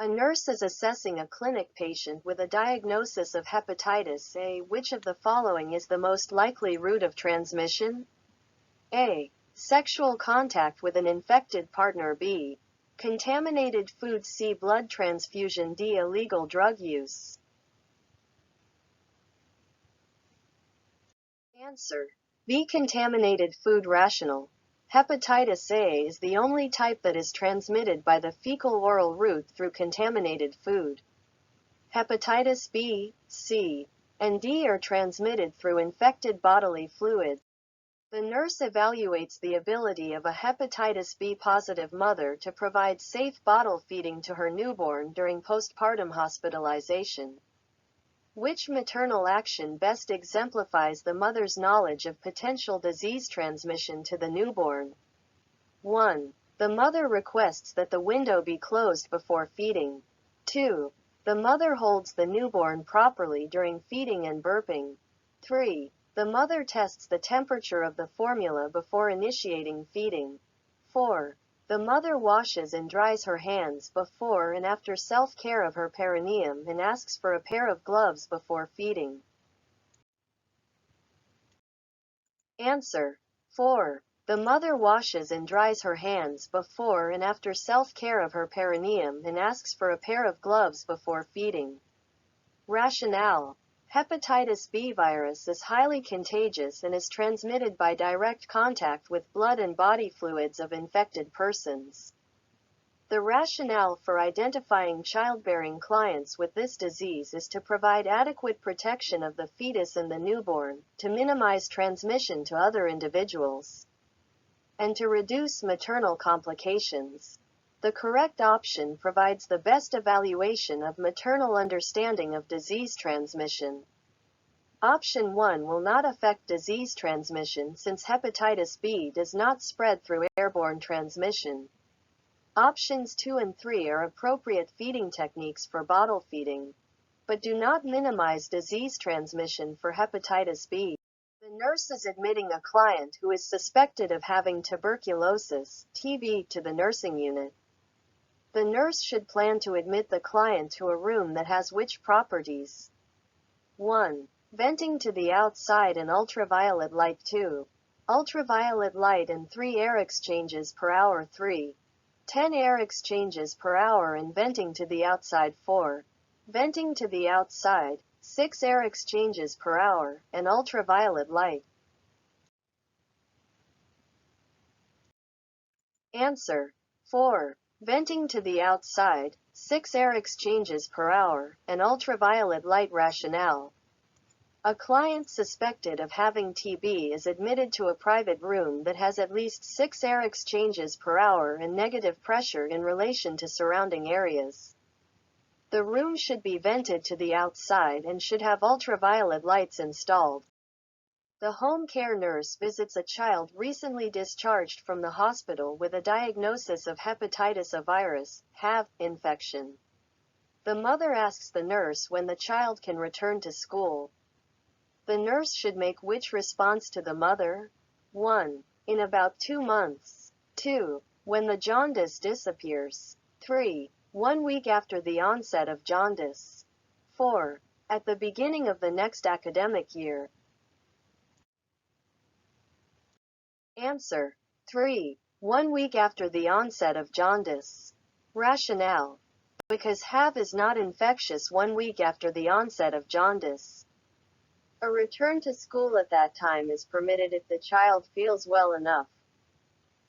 A nurse is assessing a clinic patient with a diagnosis of hepatitis A. Which of the following is the most likely route of transmission? A. Sexual contact with an infected partner. B. Contaminated food. C. Blood transfusion. D. Illegal drug use. Answer. B. Contaminated food. Rational. Hepatitis A is the only type that is transmitted by the fecal-oral route through contaminated food. Hepatitis B, C, and D are transmitted through infected bodily fluids. The nurse evaluates the ability of a hepatitis B positive mother to provide safe bottle feeding to her newborn during postpartum hospitalization. Which maternal action best exemplifies the mother's knowledge of potential disease transmission to the newborn? 1. The mother requests that the window be closed before feeding. 2. The mother holds the newborn properly during feeding and burping. 3. The mother tests the temperature of the formula before initiating feeding. 4. The mother washes and dries her hands before and after self-care of her perineum and asks for a pair of gloves before feeding. Answer. 4. The mother washes and dries her hands before and after self-care of her perineum and asks for a pair of gloves before feeding. Rationale. Hepatitis B virus is highly contagious and is transmitted by direct contact with blood and body fluids of infected persons. The rationale for identifying childbearing clients with this disease is to provide adequate protection of the fetus and the newborn, to minimize transmission to other individuals, and to reduce maternal complications. The correct option provides the best evaluation of maternal understanding of disease transmission. Option 1 will not affect disease transmission since hepatitis B does not spread through airborne transmission. Options 2 and 3 are appropriate feeding techniques for bottle feeding, but do not minimize disease transmission for hepatitis B. The nurse is admitting a client who is suspected of having tuberculosis, TB, to the nursing unit. The nurse should plan to admit the client to a room that has which properties? 1. Venting to the outside and ultraviolet light. 2. Ultraviolet light and 3 air exchanges per hour. 3. 10 air exchanges per hour and venting to the outside. 4. Venting to the outside, 6 air exchanges per hour, and ultraviolet light. Answer. 4. Venting to the outside, 6 air exchanges per hour, and ultraviolet light. Rationale. A client suspected of having TB is admitted to a private room that has at least 6 air exchanges per hour and negative pressure in relation to surrounding areas. The room should be vented to the outside and should have ultraviolet lights installed. The home care nurse visits a child recently discharged from the hospital with a diagnosis of hepatitis A virus, HAV, infection. The mother asks the nurse when the child can return to school. The nurse should make which response to the mother? 1. In about 2 months. 2. When the jaundice disappears. 3. 1 week after the onset of jaundice. 4. At the beginning of the next academic year. Answer. 3. 1 week after the onset of jaundice. Rationale. Because HAV is not infectious 1 week after the onset of jaundice. A return to school at that time is permitted if the child feels well enough.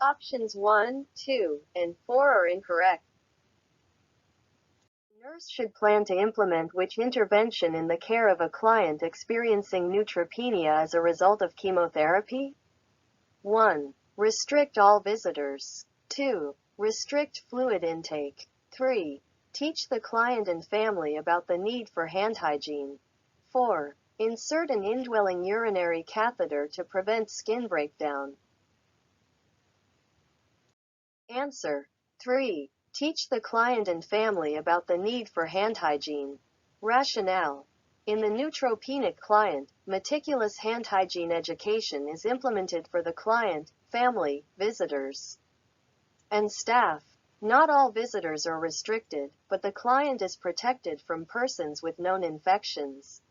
Options 1, 2, and 4 are incorrect. The nurse should plan to implement which intervention in the care of a client experiencing neutropenia as a result of chemotherapy? 1. Restrict all visitors. 2. Restrict fluid intake. 3. Teach the client and family about the need for hand hygiene. 4. Insert an indwelling urinary catheter to prevent skin breakdown. Answer. 3. Teach the client and family about the need for hand hygiene. Rationale. In the neutropenic client, meticulous hand hygiene education is implemented for the client, family, visitors, and staff. Not all visitors are restricted, but the client is protected from persons with known infections.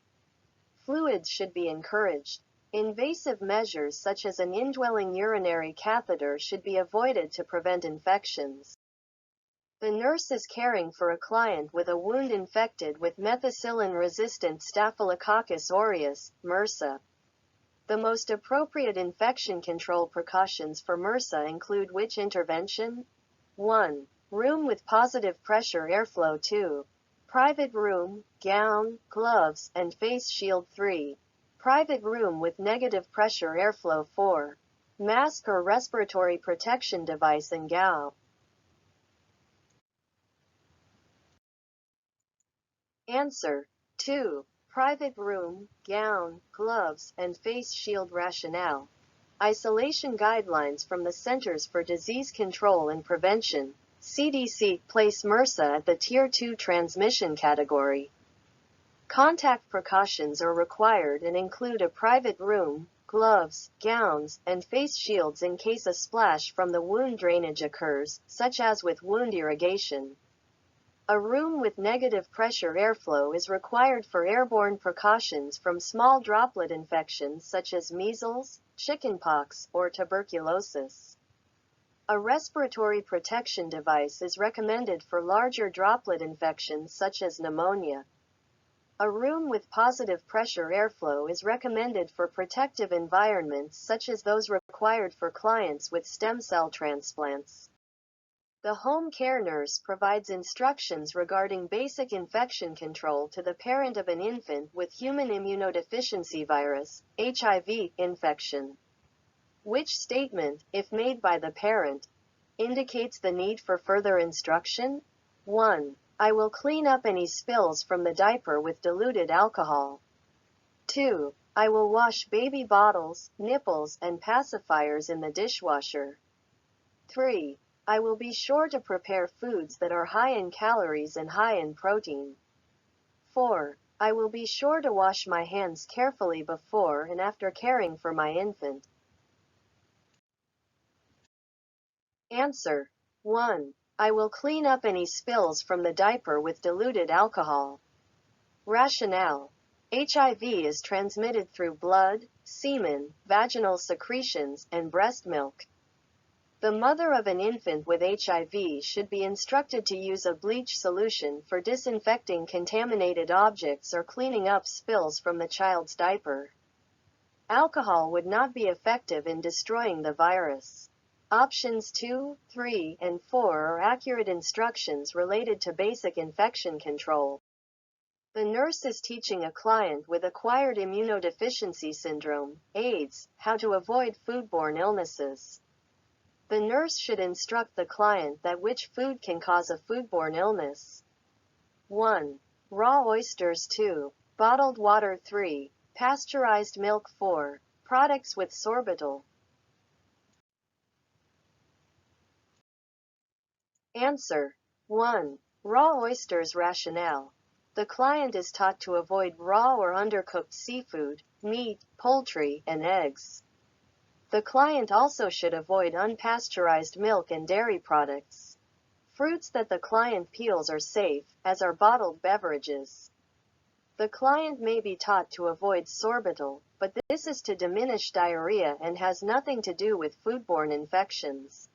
Fluids should be encouraged. Invasive measures such as an indwelling urinary catheter should be avoided to prevent infections. The nurse is caring for a client with a wound infected with methicillin-resistant Staphylococcus aureus, MRSA. The most appropriate infection control precautions for MRSA include which intervention? 1. Room with positive pressure airflow. 2. Private room, gown, gloves, and face shield. 3. Private room with negative pressure airflow. 4. Mask or respiratory protection device and gown. Answer: 2. Private room, gown, gloves, and face shield. Rationale: isolation guidelines from the Centers for Disease Control and Prevention, CDC, place MRSA at the Tier 2 transmission category. Contact precautions are required and include a private room, gloves, gowns, and face shields in case a splash from the wound drainage occurs, such as with wound irrigation. A room with negative pressure airflow is required for airborne precautions from small droplet infections such as measles, chickenpox, or tuberculosis. A respiratory protection device is recommended for larger droplet infections such as pneumonia. A room with positive pressure airflow is recommended for protective environments such as those required for clients with stem cell transplants. The home care nurse provides instructions regarding basic infection control to the parent of an infant with human immunodeficiency virus, HIV, infection. Which statement, if made by the parent, indicates the need for further instruction? 1. I will clean up any spills from the diaper with diluted alcohol. 2. I will wash baby bottles, nipples, and pacifiers in the dishwasher. 3. I will be sure to prepare foods that are high in calories and high in protein. 4. I will be sure to wash my hands carefully before and after caring for my infant. Answer: 1. I will clean up any spills from the diaper with diluted alcohol. Rationale: HIV is transmitted through blood, semen, vaginal secretions, and breast milk. The mother of an infant with HIV should be instructed to use a bleach solution for disinfecting contaminated objects or cleaning up spills from the child's diaper. Alcohol would not be effective in destroying the virus. Options 2, 3, and 4 are accurate instructions related to basic infection control. The nurse is teaching a client with acquired immunodeficiency syndrome, AIDS, how to avoid foodborne illnesses. The nurse should instruct the client that which food can cause a foodborne illness. 1. Raw oysters. 2. Bottled water. 3. Pasteurized milk. 4. Products with sorbitol. Answer: 1. Raw oysters. Rationale: the client is taught to avoid raw or undercooked seafood, meat, poultry, and eggs. The client also should avoid unpasteurized milk and dairy products. Fruits that the client peels are safe, as are bottled beverages. The client may be taught to avoid sorbitol, but this is to diminish diarrhea and has nothing to do with foodborne infections.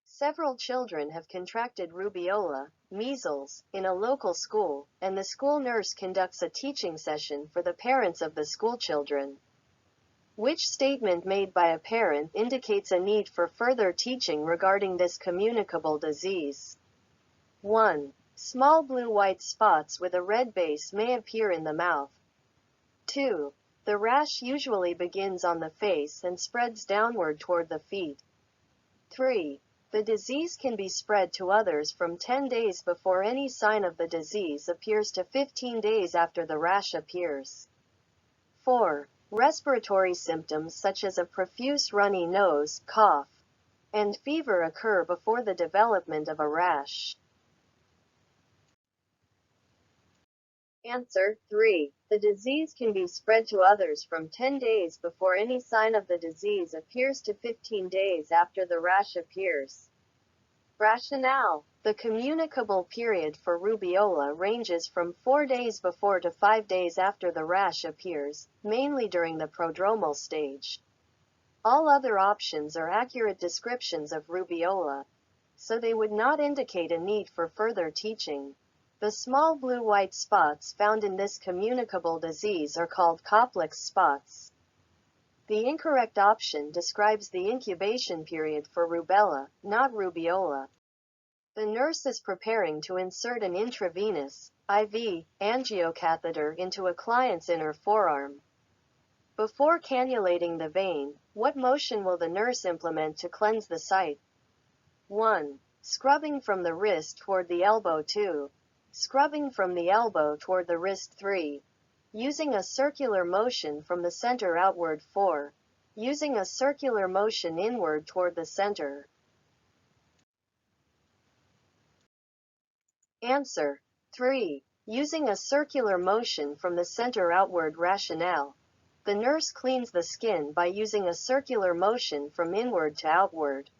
Several children have contracted rubiola, measles, in a local school, and the school nurse conducts a teaching session for the parents of the schoolchildren. Which statement made by a parent indicates a need for further teaching regarding this communicable disease? 1. Small blue-white spots with a red base may appear in the mouth. 2. The rash usually begins on the face and spreads downward toward the feet. 3. The disease can be spread to others from 10 days before any sign of the disease appears to 15 days after the rash appears. 4. Respiratory symptoms such as a profuse runny nose, cough, and fever occur before the development of a rash. Answer: 3. The disease can be spread to others from 10 days before any sign of the disease appears to 15 days after the rash appears. Rationale. The communicable period for rubiola ranges from 4 days before to 5 days after the rash appears, mainly during the prodromal stage. All other options are accurate descriptions of rubiola, so they would not indicate a need for further teaching. The small blue-white spots found in this communicable disease are called complex spots. The incorrect option describes the incubation period for rubella, not rubiola. The nurse is preparing to insert an intravenous, IV, angiocatheter into a client's inner forearm. Before cannulating the vein, what motion will the nurse implement to cleanse the site? 1. Scrubbing from the wrist toward the elbow. 2. Scrubbing from the elbow toward the wrist. 3. Using a circular motion from the center outward. 4. Using a circular motion inward toward the center. Answer. 3. Using a circular motion from the center outward. Rationale. The nurse cleans the skin by using a circular motion from inward to outward.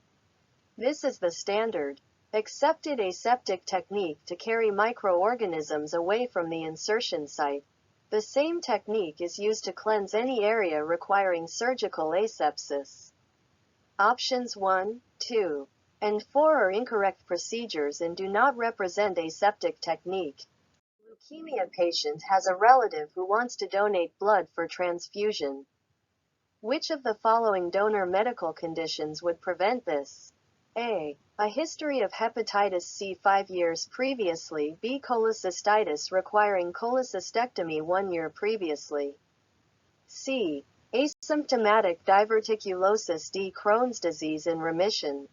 This is the standard, accepted aseptic technique to carry microorganisms away from the insertion site. The same technique is used to cleanse any area requiring surgical asepsis. Options 1, 2, and 4 are incorrect procedures and do not represent aseptic technique. Leukemia patient has a relative who wants to donate blood for transfusion. Which of the following donor medical conditions would prevent this? A. A history of hepatitis C 5 years previously. B. Cholecystitis requiring cholecystectomy 1 year previously. C. Asymptomatic diverticulosis. D. Crohn's disease in remission.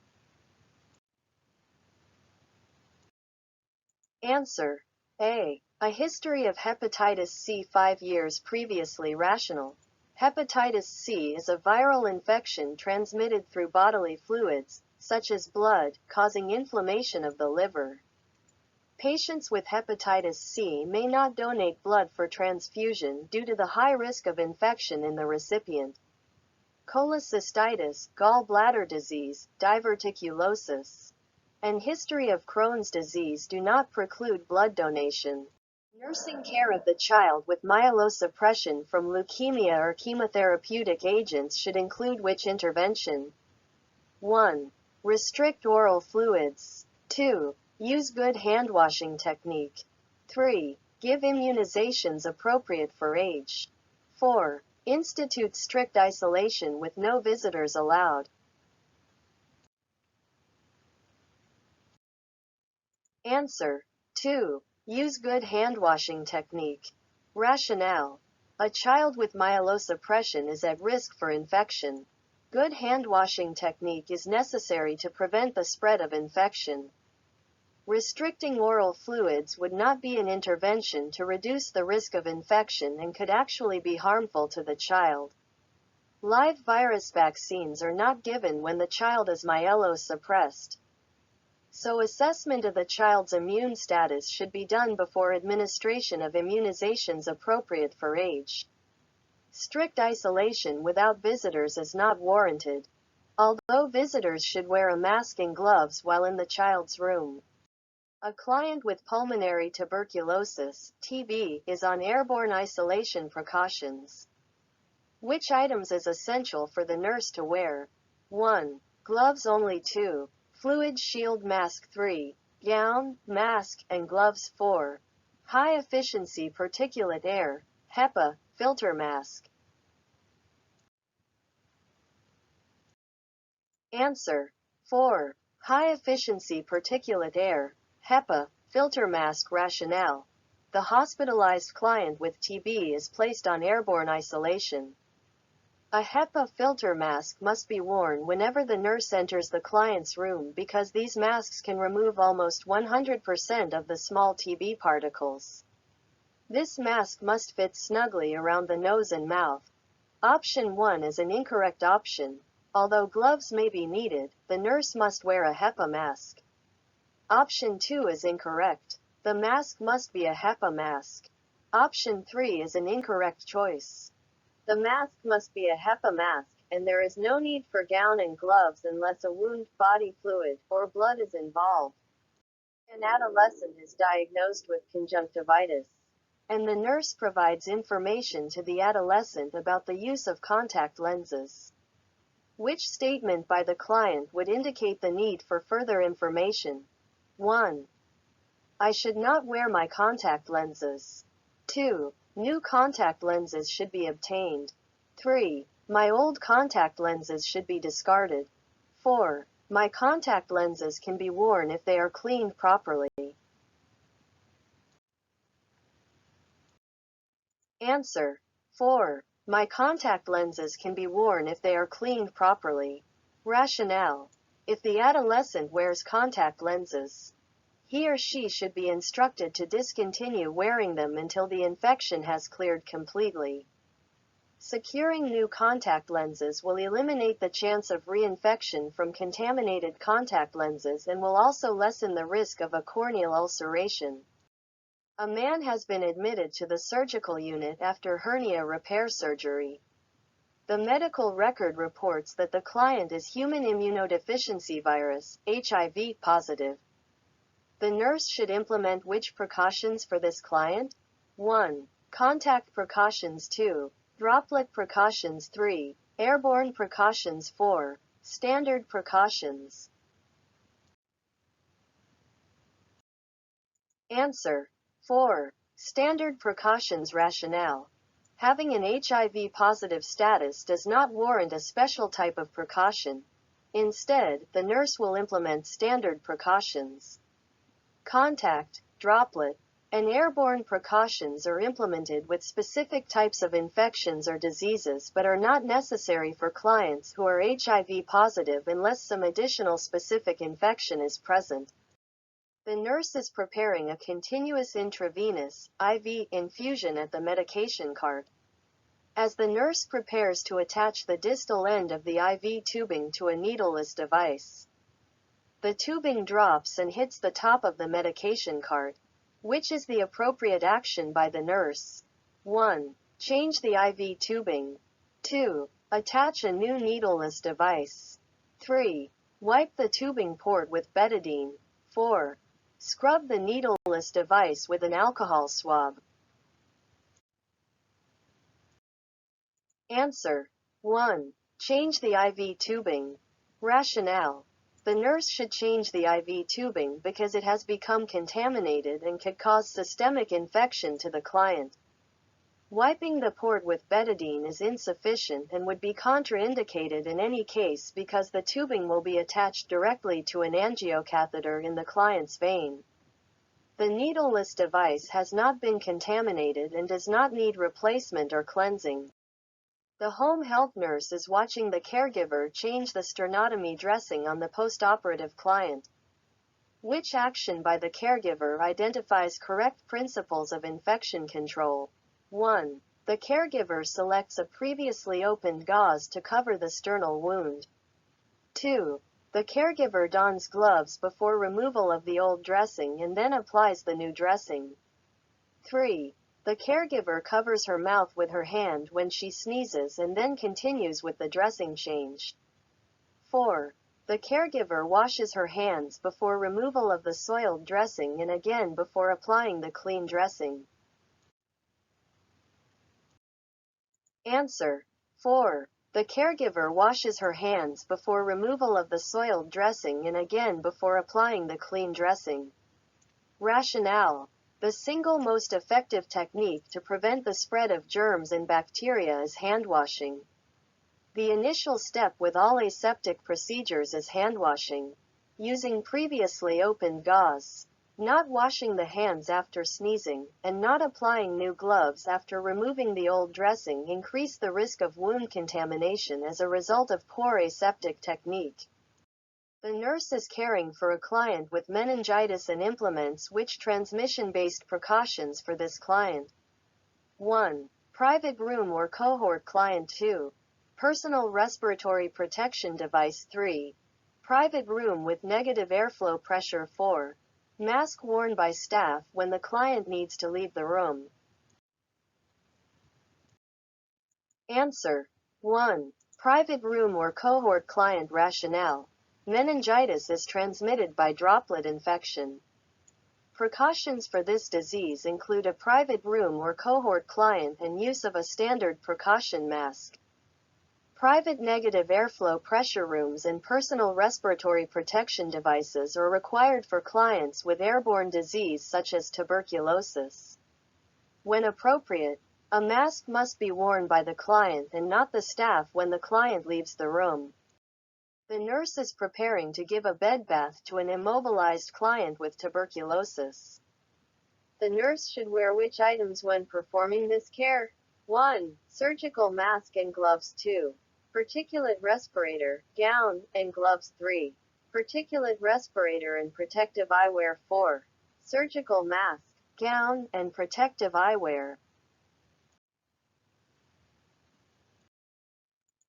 Answer. A. A history of hepatitis C 5 years previously. Rational. Hepatitis C is a viral infection transmitted through bodily fluids, such as blood, causing inflammation of the liver. Patients with hepatitis C may not donate blood for transfusion due to the high risk of infection in the recipient. Cholecystitis, gallbladder disease, diverticulosis, and history of Crohn's disease do not preclude blood donation. Nursing care of the child with myelosuppression from leukemia or chemotherapeutic agents should include which intervention? 1. Restrict oral fluids. 2. Use good handwashing technique. 3. Give immunizations appropriate for age. 4. Institute strict isolation with no visitors allowed. Answer. 2. Use good handwashing technique. Rationale. A child with myelosuppression is at risk for infection. Good handwashing technique is necessary to prevent the spread of infection. Restricting oral fluids would not be an intervention to reduce the risk of infection and could actually be harmful to the child. Live virus vaccines are not given when the child is myelosuppressed. So assessment of the child's immune status should be done before administration of immunizations appropriate for age. Strict isolation without visitors is not warranted, although visitors should wear a mask and gloves while in the child's room. A client with pulmonary tuberculosis, TB, is on airborne isolation precautions. Which items is essential for the nurse to wear? 1. Gloves only. 2. Fluid shield mask. 3. Gown, mask, and gloves. 4. High-efficiency particulate air, HEPA, filter mask. Answer. 4. High-efficiency particulate air, HEPA, filter mask. Rationale. The hospitalized client with TB is placed on airborne isolation. A HEPA filter mask must be worn whenever the nurse enters the client's room because these masks can remove almost 100% of the small TB particles. This mask must fit snugly around the nose and mouth. Option 1 is an incorrect option. Although gloves may be needed, the nurse must wear a HEPA mask. Option 2 is incorrect. The mask must be a HEPA mask. Option 3 is an incorrect choice. The mask must be a HEPA mask, and there is no need for gown and gloves unless a wound, body fluid, or blood is involved. An adolescent is diagnosed with conjunctivitis, and the nurse provides information to the adolescent about the use of contact lenses. Which statement by the client would indicate the need for further information? 1. I should not wear my contact lenses. 2. New contact lenses should be obtained. 3. My old contact lenses should be discarded. 4. My contact lenses can be worn if they are cleaned properly. Answer. 4. My contact lenses can be worn if they are cleaned properly. Rationale. If the adolescent wears contact lenses, he or she should be instructed to discontinue wearing them until the infection has cleared completely. Securing new contact lenses will eliminate the chance of reinfection from contaminated contact lenses and will also lessen the risk of a corneal ulceration. A man has been admitted to the surgical unit after hernia repair surgery. The medical record reports that the client is human immunodeficiency virus, HIV, positive. The nurse should implement which precautions for this client? 1. Contact precautions. 2. Droplet precautions. 3. Airborne precautions. 4. Standard precautions. Answer. 4. Standard precautions. Rationale. Having an HIV-positive status does not warrant a special type of precaution. Instead, the nurse will implement standard precautions. Contact, droplet, and airborne precautions are implemented with specific types of infections or diseases but are not necessary for clients who are HIV positive unless some additional specific infection is present. The nurse is preparing a continuous intravenous (IV) infusion at the medication cart. As the nurse prepares to attach the distal end of the IV tubing to a needleless device, the tubing drops and hits the top of the medication cart. Which is the appropriate action by the nurse? 1. Change the IV tubing. 2. Attach a new needleless device. 3. Wipe the tubing port with betadine. 4. Scrub the needleless device with an alcohol swab. Answer. 1. Change the IV tubing. Rationale. The nurse should change the IV tubing because it has become contaminated and could cause systemic infection to the client. Wiping the port with betadine is insufficient and would be contraindicated in any case because the tubing will be attached directly to an angiocatheter in the client's vein. The needleless device has not been contaminated and does not need replacement or cleansing. The home health nurse is watching the caregiver change the sternotomy dressing on the postoperative client. Which action by the caregiver identifies correct principles of infection control? 1. The caregiver selects a previously opened gauze to cover the sternal wound. 2. The caregiver dons gloves before removal of the old dressing and then applies the new dressing. 3. The caregiver covers her mouth with her hand when she sneezes and then continues with the dressing change. 4. The caregiver washes her hands before removal of the soiled dressing and again before applying the clean dressing. Answer. 4. The caregiver washes her hands before removal of the soiled dressing and again before applying the clean dressing. Rationale. The single most effective technique to prevent the spread of germs and bacteria is handwashing. The initial step with all aseptic procedures is handwashing, using previously opened gauze, not washing the hands after sneezing, and not applying new gloves after removing the old dressing increase the risk of wound contamination as a result of poor aseptic technique. The nurse is caring for a client with meningitis and implements which transmission-based precautions for this client. 1. Private room or cohort client. 2. Personal respiratory protection device. 3. Private room with negative airflow pressure. 4. Mask worn by staff when the client needs to leave the room. Answer. 1. Private room or cohort client rationale. Meningitis is transmitted by droplet infection. Precautions for this disease include a private room or cohort client and use of a standard precaution mask. Private negative airflow pressure rooms and personal respiratory protection devices are required for clients with airborne disease such as tuberculosis. When appropriate, a mask must be worn by the client and not the staff when the client leaves the room. The nurse is preparing to give a bed bath to an immobilized client with tuberculosis. The nurse should wear which items when performing this care? 1. Surgical mask and gloves. 2. Particulate respirator, gown, and gloves. 3. Particulate respirator and protective eyewear. 4. Surgical mask, gown, and protective eyewear.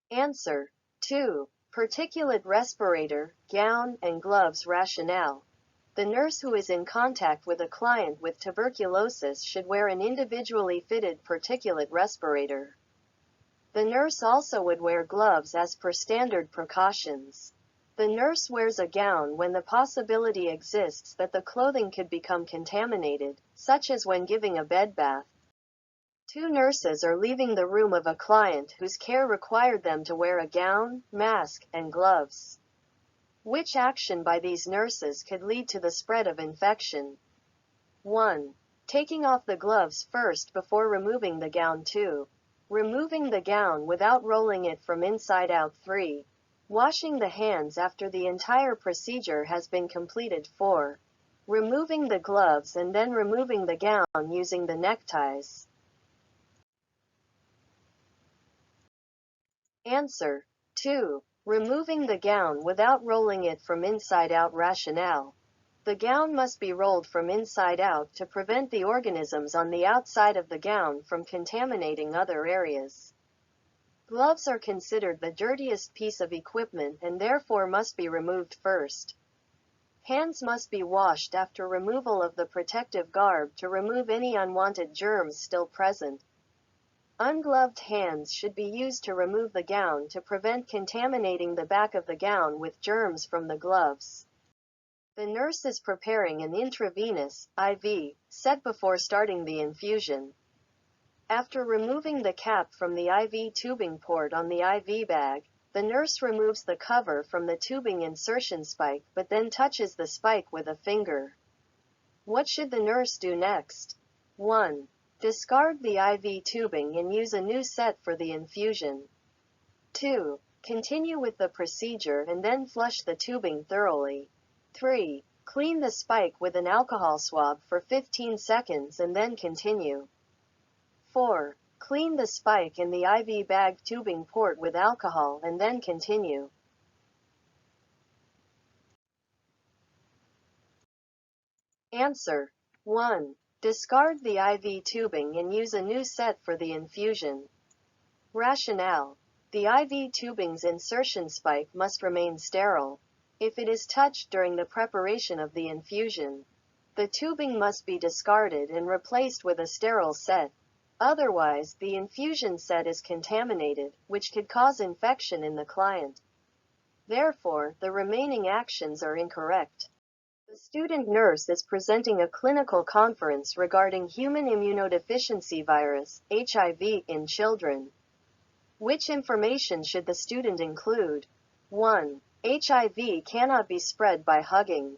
Answer: 2. Particulate respirator, gown, and gloves. Rationale: the nurse who is in contact with a client with tuberculosis should wear an individually fitted particulate respirator. The nurse also would wear gloves as per standard precautions. The nurse wears a gown when the possibility exists that the clothing could become contaminated, such as when giving a bed bath. 2 nurses are leaving the room of a client whose care required them to wear a gown, mask, and gloves. Which action by these nurses could lead to the spread of infection? 1. Taking off the gloves first before removing the gown. 2. Removing the gown without rolling it from inside out. 3. Washing the hands after the entire procedure has been completed. 4. Removing the gloves and then removing the gown using the neckties. Answer: 2. Removing the gown without rolling it from inside out. Rationale: the gown must be rolled from inside out to prevent the organisms on the outside of the gown from contaminating other areas. Gloves are considered the dirtiest piece of equipment and therefore must be removed first. Hands must be washed after removal of the protective garb to remove any unwanted germs still present. Ungloved hands should be used to remove the gown to prevent contaminating the back of the gown with germs from the gloves. The nurse is preparing an intravenous, IV, set before starting the infusion. After removing the cap from the IV tubing port on the IV bag, the nurse removes the cover from the tubing insertion spike but then touches the spike with a finger. What should the nurse do next? 1. Discard the IV tubing and use a new set for the infusion. 2. Continue with the procedure and then flush the tubing thoroughly. 3. Clean the spike with an alcohol swab for 15 seconds and then continue. 4. Clean the spike in the IV bag tubing port with alcohol and then continue. Answer: 1. Discard the IV tubing and use a new set for the infusion. Rationale: the IV tubing's insertion spike must remain sterile. If it is touched during the preparation of the infusion, the tubing must be discarded and replaced with a sterile set. Otherwise, the infusion set is contaminated, which could cause infection in the client. Therefore, the remaining actions are incorrect. The student nurse is presenting a clinical conference regarding human immunodeficiency virus, HIV, in children. Which information should the student include? 1. HIV cannot be spread by hugging,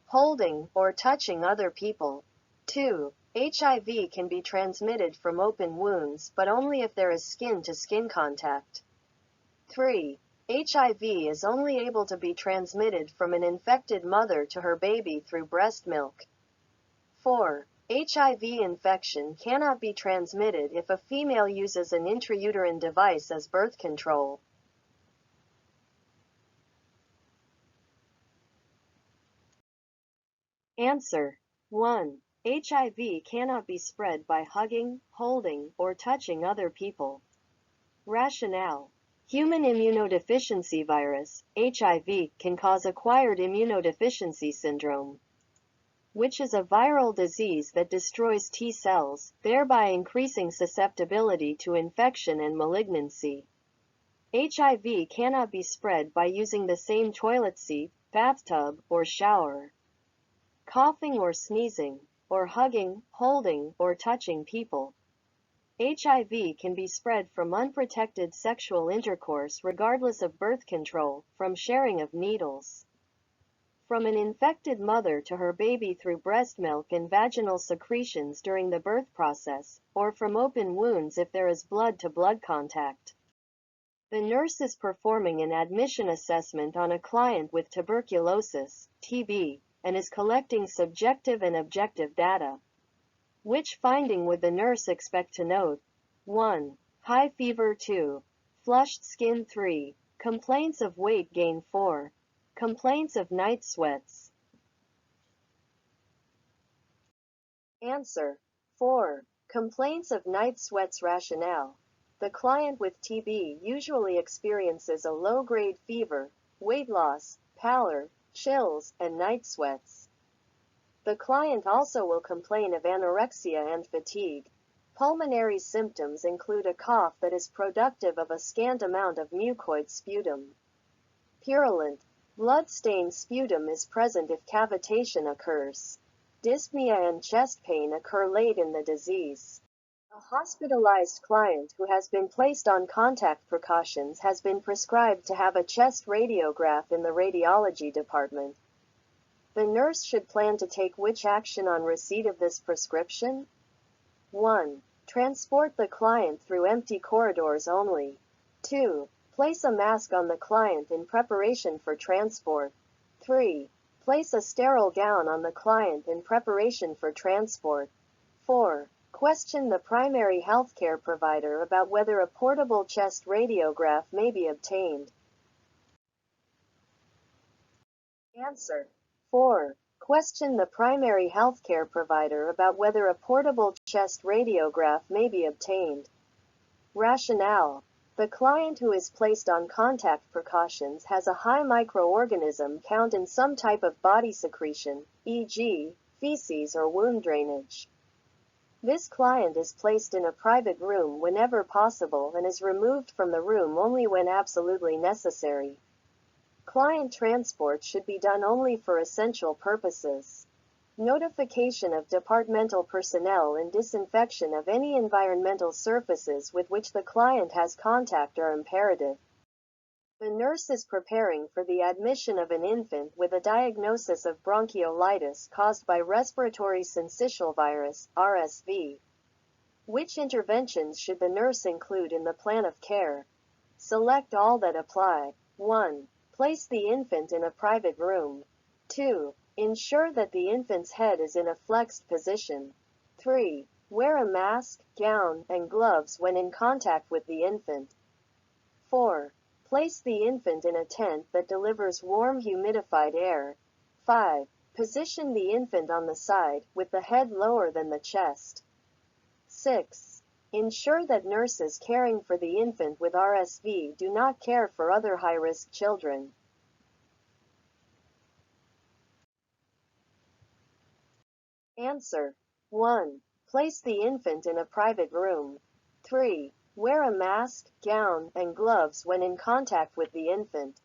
holding, or touching other people. 2. HIV can be transmitted from open wounds but only if there is skin-to-skin contact. 3. HIV is only able to be transmitted from an infected mother to her baby through breast milk. 4. HIV infection cannot be transmitted if a female uses an intrauterine device as birth control. Answer: 1. HIV cannot be spread by hugging, holding, or touching other people. Rationale: human immunodeficiency virus, HIV, can cause acquired immunodeficiency syndrome, which is a viral disease that destroys T cells, thereby increasing susceptibility to infection and malignancy. HIV cannot be spread by using the same toilet seat, bathtub, or shower. Coughing or sneezing, or hugging, holding, or touching people. HIV can be spread from unprotected sexual intercourse regardless of birth control, from sharing of needles, from an infected mother to her baby through breast milk and vaginal secretions during the birth process, or from open wounds if there is blood-to-blood contact. The nurse is performing an admission assessment on a client with tuberculosis, TB, and is collecting subjective and objective data. Which finding would the nurse expect to note? 1. High fever. 2. Flushed skin. 3. Complaints of weight gain. 4. Complaints of night sweats. Answer. 4. Complaints of night sweats. Rationale. The client with TB usually experiences a low-grade fever, weight loss, pallor, chills, and night sweats. The client also will complain of anorexia and fatigue. Pulmonary symptoms include a cough that is productive of a scant amount of mucoid sputum. Purulent, blood-stained sputum is present if cavitation occurs. Dyspnea and chest pain occur late in the disease. A hospitalized client who has been placed on contact precautions has been prescribed to have a chest radiograph in the radiology department. The nurse should plan to take which action on receipt of this prescription? 1. Transport the client through empty corridors only. 2. Place a mask on the client in preparation for transport. 3. Place a sterile gown on the client in preparation for transport. 4. Question the primary healthcare provider about whether a portable chest radiograph may be obtained. Answer. 4. Question the primary healthcare provider about whether a portable chest radiograph may be obtained. Rationale. The client who is placed on contact precautions has a high microorganism count in some type of body secretion, e.g., feces or wound drainage. This client is placed in a private room whenever possible and is removed from the room only when absolutely necessary. Client transport should be done only for essential purposes. Notification of departmental personnel and disinfection of any environmental surfaces with which the client has contact are imperative. The nurse is preparing for the admission of an infant with a diagnosis of bronchiolitis caused by respiratory syncytial virus, RSV. Which interventions should the nurse include in the plan of care? Select all that apply. 1. Place the infant in a private room. 2. Ensure that the infant's head is in a flexed position. 3. Wear a mask, gown, and gloves when in contact with the infant. 4. Place the infant in a tent that delivers warm humidified air. 5. Position the infant on the side, with the head lower than the chest. 6. Ensure that nurses caring for the infant with RSV do not care for other high-risk children. Answer. 1. Place the infant in a private room. 3. Wear a mask, gown, and gloves when in contact with the infant.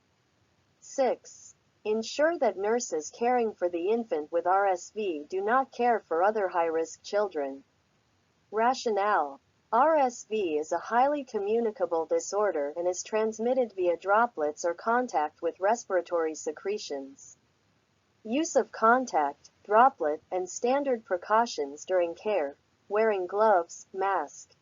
6. Ensure that nurses caring for the infant with RSV do not care for other high-risk children. Rationale. RSV is a highly communicable disorder and is transmitted via droplets or contact with respiratory secretions. Use of contact, droplet, and standard precautions during care, wearing gloves, mask,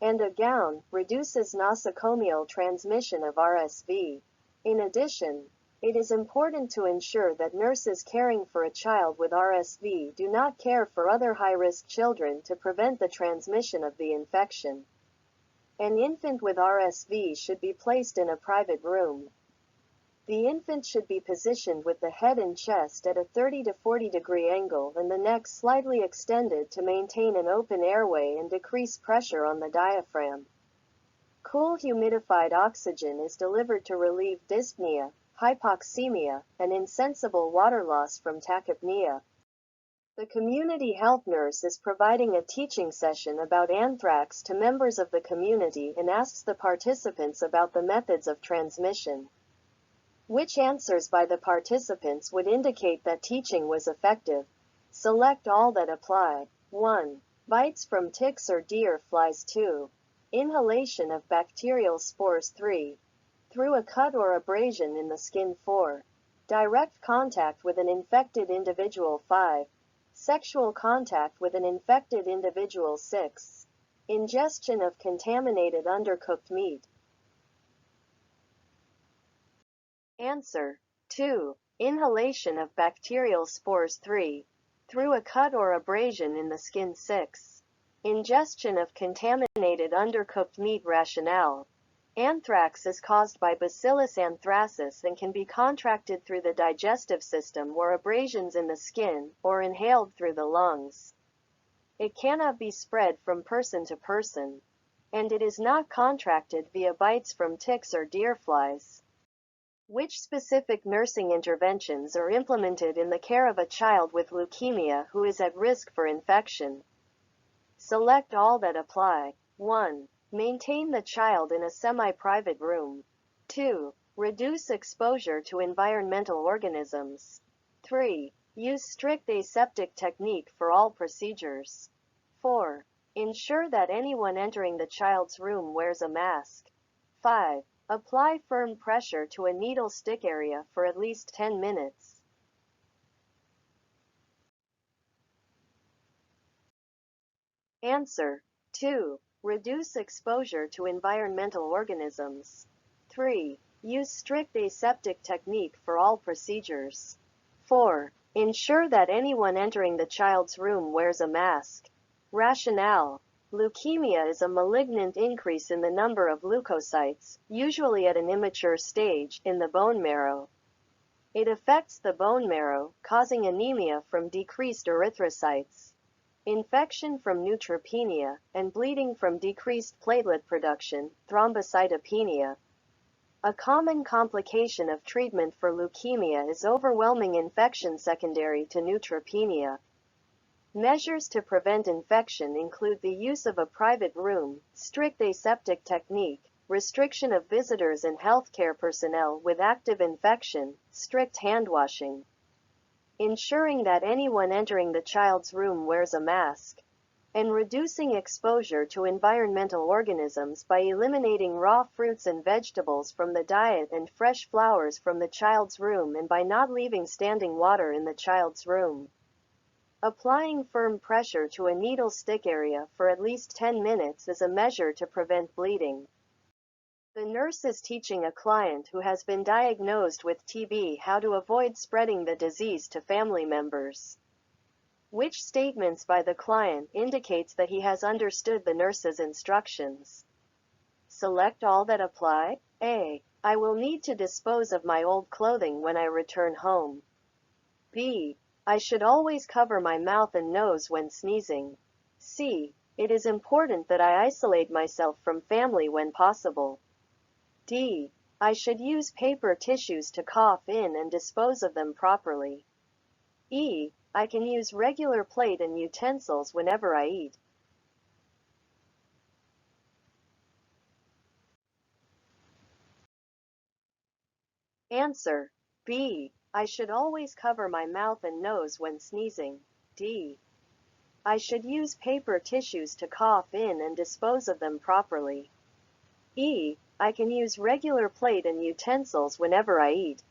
and a gown, reduces nosocomial transmission of RSV. In addition, it is important to ensure that nurses caring for a child with RSV do not care for other high-risk children to prevent the transmission of the infection. An infant with RSV should be placed in a private room. The infant should be positioned with the head and chest at a 30 to 40 degree angle and the neck slightly extended to maintain an open airway and decrease pressure on the diaphragm. Cool humidified oxygen is delivered to relieve dyspnea, hypoxemia, and insensible water loss from tachypnea. The community health nurse is providing a teaching session about anthrax to members of the community and asks the participants about the methods of transmission. Which answers by the participants would indicate that teaching was effective? Select all that apply. 1. Bites from ticks or deer flies. 2. Inhalation of bacterial spores. 3. Through a cut or abrasion in the skin. 4. Direct contact with an infected individual. 5. Sexual contact with an infected individual. 6. Ingestion of contaminated undercooked meat. Answer: 2. Inhalation of bacterial spores. 3. Through a cut or abrasion in the skin. 6. Ingestion of contaminated undercooked meat. Rationale: anthrax is caused by Bacillus anthracis and can be contracted through the digestive system or abrasions in the skin, or inhaled through the lungs. It cannot be spread from person to person, and it is not contracted via bites from ticks or deer flies. Which specific nursing interventions are implemented in the care of a child with leukemia who is at risk for infection? Select all that apply. 1. Maintain the child in a semi-private room. 2. Reduce exposure to environmental organisms. 3. Use strict aseptic technique for all procedures. 4. Ensure that anyone entering the child's room wears a mask. 5. Apply firm pressure to a needle stick area for at least 10 minutes. Answer: 2. Reduce exposure to environmental organisms. 3. Use strict aseptic technique for all procedures. 4. Ensure that anyone entering the child's room wears a mask. Rationale: leukemia is a malignant increase in the number of leukocytes, usually at an immature stage, in the bone marrow. It affects the bone marrow, causing anemia from decreased erythrocytes, infection from neutropenia, and bleeding from decreased platelet production, thrombocytopenia. A common complication of treatment for leukemia is overwhelming infection secondary to neutropenia. Measures to prevent infection include the use of a private room, strict aseptic technique, restriction of visitors and healthcare personnel with active infection, strict handwashing, ensuring that anyone entering the child's room wears a mask, and reducing exposure to environmental organisms by eliminating raw fruits and vegetables from the diet and fresh flowers from the child's room and by not leaving standing water in the child's room. Applying firm pressure to a needle stick area for at least 10 minutes is a measure to prevent bleeding. The nurse is teaching a client who has been diagnosed with TB how to avoid spreading the disease to family members. Which statements by the client indicates that he has understood the nurse's instructions? Select all that apply. A. I will need to dispose of my old clothing when I return home. B. I should always cover my mouth and nose when sneezing. C. It is important that I isolate myself from family when possible. D. I should use paper tissues to cough in and dispose of them properly. E. I can use regular plate and utensils whenever I eat. Answer: B. I should always cover my mouth and nose when sneezing. D. I should use paper tissues to cough in and dispose of them properly. E. I can use regular plate and utensils whenever I eat.